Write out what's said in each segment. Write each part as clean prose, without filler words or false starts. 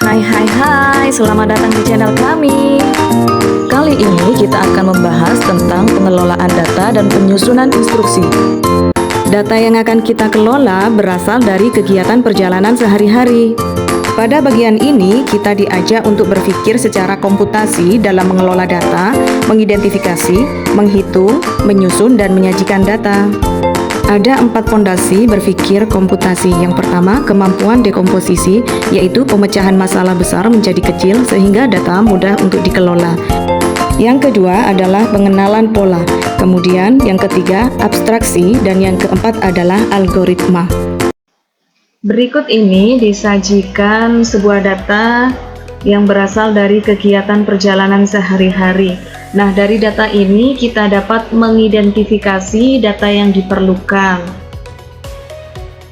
Hai, selamat datang di channel kami. Kali ini kita akan membahas tentang pengelolaan data dan penyusunan instruksi. Data yang akan kita kelola berasal dari kegiatan perjalanan sehari-hari. Pada bagian ini, kita diajak untuk berpikir secara komputasi dalam mengelola data, mengidentifikasi, menghitung, menyusun, dan menyajikan data. Ada 4 fondasi berpikir komputasi. Yang pertama, kemampuan dekomposisi, yaitu pemecahan masalah besar menjadi kecil sehingga data mudah untuk dikelola. Yang kedua adalah pengenalan pola. Kemudian yang ketiga, abstraksi, dan yang keempat adalah algoritma. Berikut ini disajikan sebuah data yang berasal dari kegiatan perjalanan sehari-hari. Nah, dari data ini kita dapat mengidentifikasi data yang diperlukan.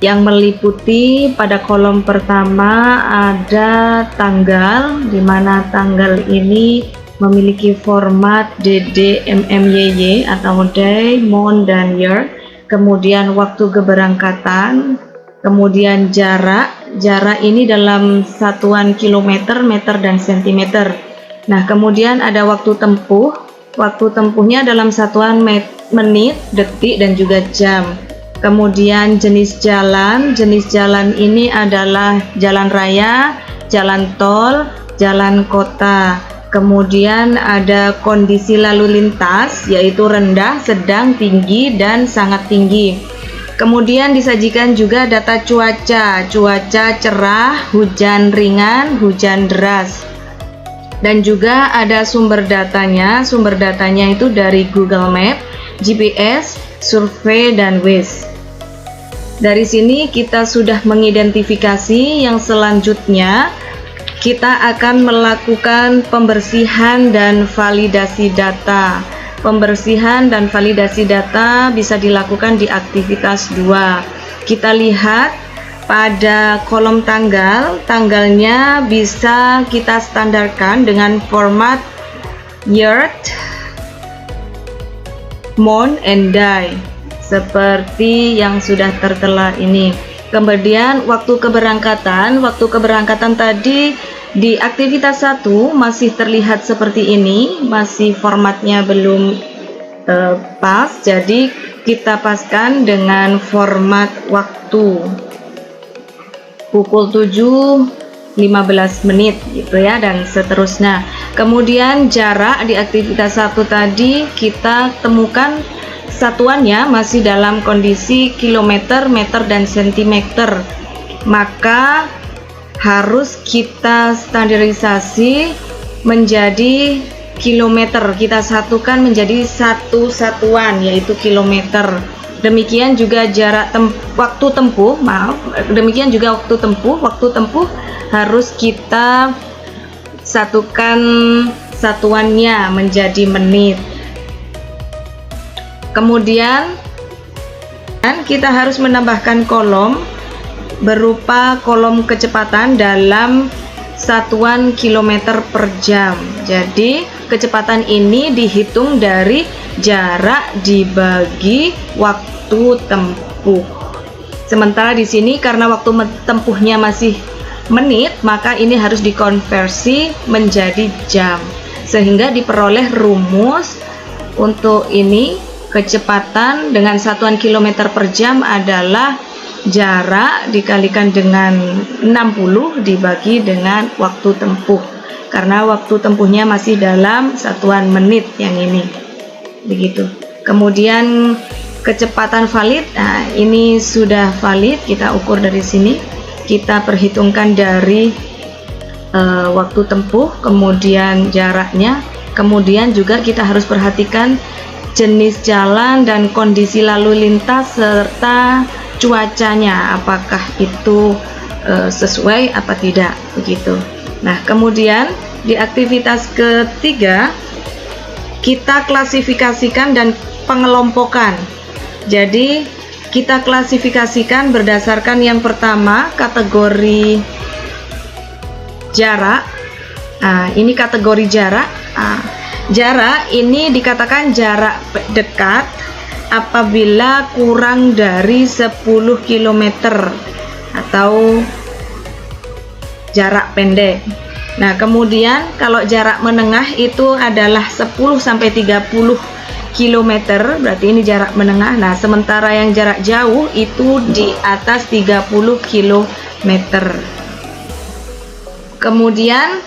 Yang meliputi pada kolom pertama ada tanggal, di mana tanggal ini memiliki format DD, MMYY atau day, month, dan year. Kemudian waktu keberangkatan, kemudian jarak ini dalam satuan kilometer, meter, dan sentimeter. Nah, kemudian ada waktu tempuh. Waktu tempuhnya dalam satuan menit, detik, dan juga jam. Kemudian jenis jalan ini adalah jalan raya, jalan tol, jalan kota. Kemudian ada kondisi lalu lintas, yaitu rendah, sedang, tinggi, dan sangat tinggi. Kemudian disajikan juga data cuaca cerah, hujan ringan, hujan deras. Dan juga ada sumber datanya itu dari Google Map, GPS, survei, dan Waze. Dari sini kita sudah mengidentifikasi. Yang selanjutnya kita akan melakukan pembersihan dan validasi data. Pembersihan dan validasi data bisa dilakukan di aktivitas 2. Kita lihat pada kolom tanggalnya bisa kita standarkan dengan format year, month, and day seperti yang sudah tertera ini. Kemudian waktu keberangkatan tadi di aktivitas 1 masih terlihat seperti ini, masih formatnya belum pas, jadi kita paskan dengan format waktu pukul 7.15 menit gitu ya, dan seterusnya. Kemudian jarak di aktivitas 1 tadi kita temukan satuannya masih dalam kondisi kilometer, meter, dan sentimeter. Maka harus kita standarisasi menjadi kilometer. Kita satukan menjadi satu satuan, yaitu kilometer. Demikian juga waktu tempuh harus kita satukan satuannya menjadi menit. Kemudian kita harus menambahkan kolom berupa kolom kecepatan dalam satuan kilometer per jam. Jadi kecepatan ini dihitung dari jarak dibagi waktu tempuh. Sementara di sini karena waktu tempuhnya masih menit, maka ini harus dikonversi menjadi jam sehingga diperoleh rumus untuk ini. Kecepatan dengan satuan kilometer per jam adalah jarak dikalikan dengan 60 dibagi dengan waktu tempuh, karena waktu tempuhnya masih dalam satuan menit yang ini, begitu. Kemudian kecepatan valid, nah ini sudah valid, kita ukur dari sini, kita perhitungkan dari waktu tempuh, kemudian jaraknya, kemudian juga kita harus perhatikan jenis jalan dan kondisi lalu lintas serta cuacanya, apakah itu sesuai apa tidak, begitu. Nah, kemudian di aktivitas ketiga kita klasifikasikan dan pengelompokan. Jadi kita klasifikasikan berdasarkan yang pertama kategori jarak. Nah, ini kategori jarak. Jarak ini dikatakan jarak dekat apabila kurang dari 10 km atau jarak pendek. Nah, kemudian kalau jarak menengah itu adalah 10 sampai 30 km, berarti ini jarak menengah. Nah, sementara yang jarak jauh itu di atas 30 km. Kemudian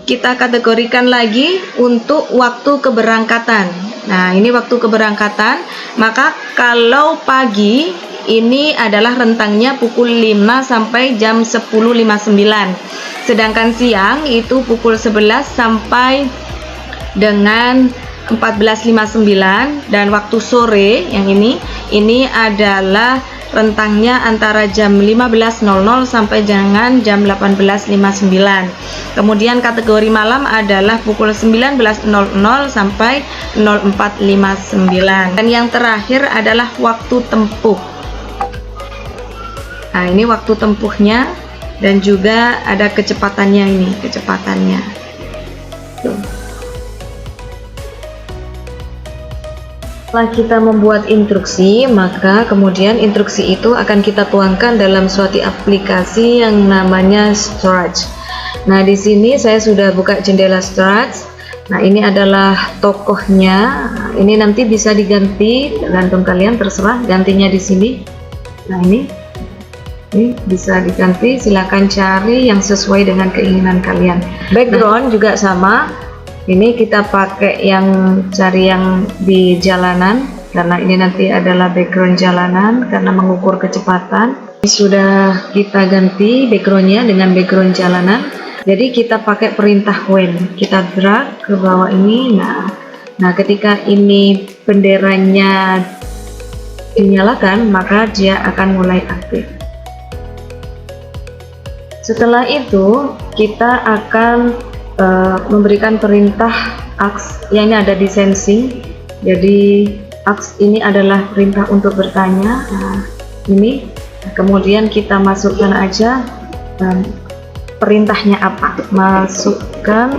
kita kategorikan lagi untuk waktu keberangkatan. Nah, ini waktu keberangkatan. Maka kalau pagi ini adalah rentangnya pukul 5 sampai jam 10.59. Sedangkan siang itu pukul 11 sampai dengan 14.59, dan waktu sore yang ini adalah rentangnya antara jam 15.00 sampai dengan jam 18.59. Kemudian kategori malam adalah pukul 19.00 sampai 04.59. Dan yang terakhir adalah waktu tempuh. Nah, ini waktu tempuhnya dan juga ada kecepatannya, ini kecepatannya. Setelah kita membuat instruksi, maka kemudian instruksi itu akan kita tuangkan dalam suatu aplikasi yang namanya storage. Nah, di sini saya sudah buka jendela storage. Nah, ini adalah tokohnya. Nah, ini nanti bisa diganti, tergantung kalian, terserah gantinya di sini. Nah, ini bisa diganti, silakan cari yang sesuai dengan keinginan kalian. Background juga sama. Ini kita pakai cari yang di jalanan, karena ini nanti adalah background jalanan karena mengukur kecepatan. Ini sudah kita ganti backgroundnya dengan background jalanan. Jadi kita pakai perintah when, kita drag ke bawah ini. Nah, ketika ini benderanya dinyalakan, maka dia akan mulai aktif. Setelah itu kita akan memberikan perintah ask, yang ini ada di sensing. Jadi ask ini adalah perintah untuk bertanya. Nah, ini kemudian kita masukkan aja perintahnya apa. Masukkan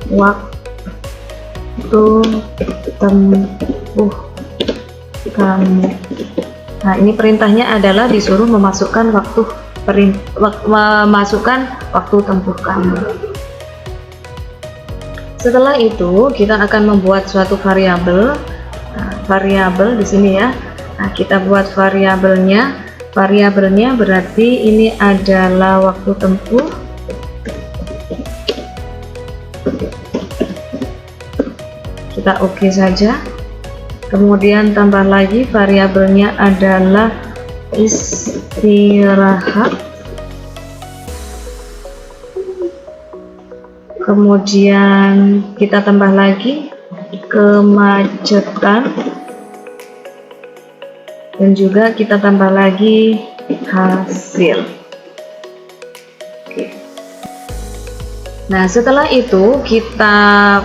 waktu tempuh kamu. Nah, ini perintahnya adalah disuruh memasukkan memasukkan waktu tempuh kamu. Setelah itu kita akan membuat suatu variabel. Variabel di sini ya. Nah, kita buat variabelnya. Variabelnya berarti ini adalah waktu tempuh. Kita oke saja. Kemudian tambah lagi variabelnya adalah istirahat. Kemudian kita tambah lagi kemacetan, dan juga kita tambah lagi hasil. Oke. Nah, setelah itu kita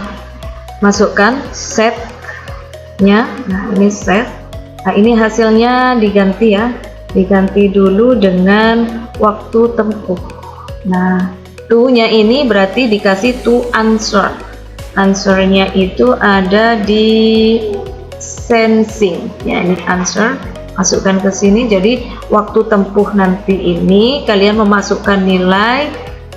masukkan setnya. Nah, ini set. Nah, ini hasilnya diganti ya, diganti dulu dengan waktu tempuh. Nah, to-nya ini berarti dikasih to answer. Answernya itu ada di sensing ya, ini answer, masukkan ke sini. Jadi waktu tempuh nanti ini kalian memasukkan nilai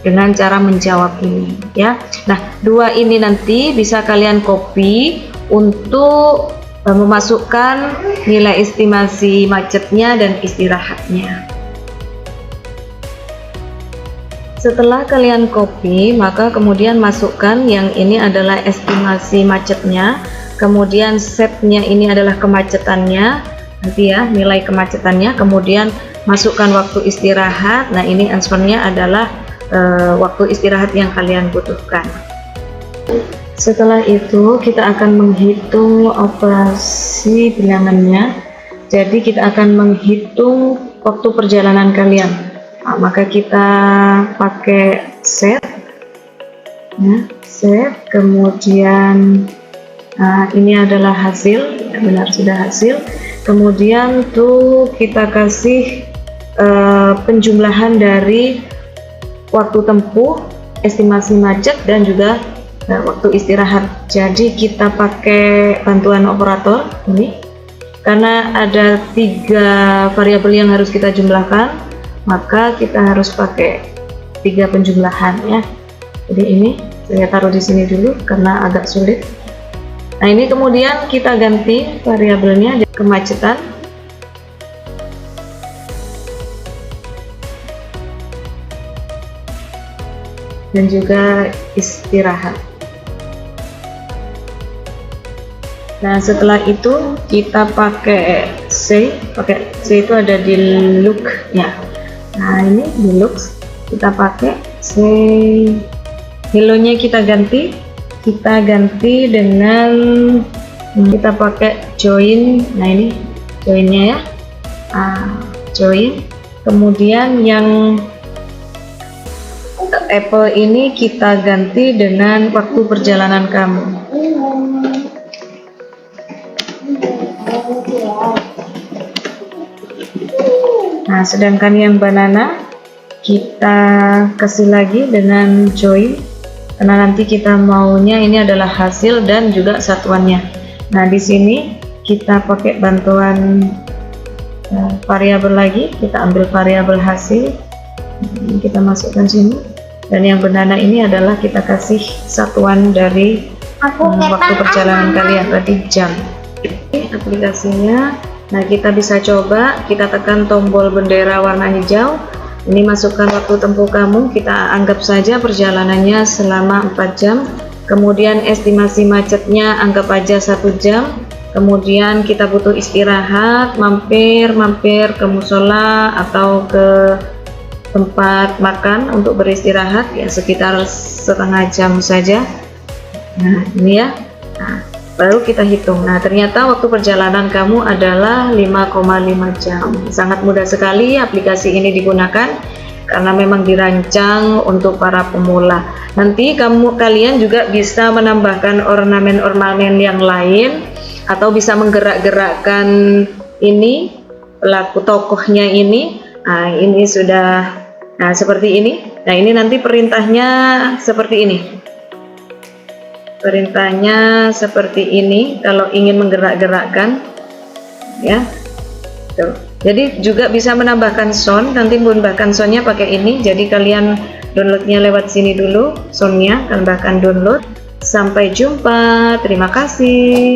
dengan cara menjawab ini ya. Nah, dua ini nanti bisa kalian copy untuk memasukkan nilai estimasi macetnya dan istirahatnya. Setelah kalian copy, maka kemudian masukkan yang ini adalah estimasi macetnya, kemudian setnya ini adalah kemacetannya nanti ya, nilai kemacetannya, kemudian masukkan waktu istirahat. Nah, ini answernya adalah waktu istirahat yang kalian butuhkan. Setelah itu kita akan menghitung operasi bilangannya. Jadi kita akan menghitung waktu perjalanan kalian. Nah, maka kita pakai set ya, set, kemudian ini adalah hasil, benar sudah hasil. Kemudian tuh kita kasih penjumlahan dari waktu tempuh, estimasi macet, dan juga waktu istirahat. Jadi kita pakai bantuan operator ini karena ada 3 variabel yang harus kita jumlahkan, maka kita harus pakai 3 penjumlahan ya. Jadi ini saya taruh di sini dulu karena agak sulit. Nah, ini kemudian kita ganti variabelnya kemacetan. Dan juga istirahat. Nah, setelah itu kita pakai C itu ada di look ya. Nah, ini di looks kita pakai C, hello-nya kita ganti dengan kita pakai join. Nah, ini joinnya ya, join. Kemudian yang Apple ini kita ganti dengan waktu perjalanan kamu. Nah, sedangkan yang banana kita kasih lagi dengan join, karena nanti kita maunya ini adalah hasil dan juga satuannya. Nah, di sini kita pakai bantuan variabel lagi, kita ambil variabel hasil, kita masukkan sini, dan yang banana ini adalah kita kasih satuan dari waktu perjalanan kalian, berarti jam. Ini aplikasinya. Nah, kita bisa coba, kita tekan tombol bendera warna hijau, ini masukkan waktu tempuh kamu, kita anggap saja perjalanannya selama 4 jam, kemudian estimasi macetnya anggap aja 1 jam, kemudian kita butuh istirahat, mampir ke musola atau ke tempat makan untuk beristirahat ya, sekitar setengah jam saja. Nah, ini ya. Nah, baru kita hitung. Nah, ternyata waktu perjalanan kamu adalah 5,5 jam. Sangat mudah sekali aplikasi ini digunakan karena memang dirancang untuk para pemula. Nanti kalian juga bisa menambahkan ornamen-ornamen yang lain atau bisa menggerak-gerakkan ini pelaku tokohnya ini. Nah, ini sudah seperti ini. Nah, ini nanti perintahnya seperti ini. Perintahnya seperti ini kalau ingin menggerak-gerakkan ya. Tuh. Jadi juga bisa menambahkan sound, nanti menambahkan soundnya pakai ini. Jadi kalian downloadnya lewat sini dulu, soundnya tambahkan download. Sampai jumpa, terima kasih.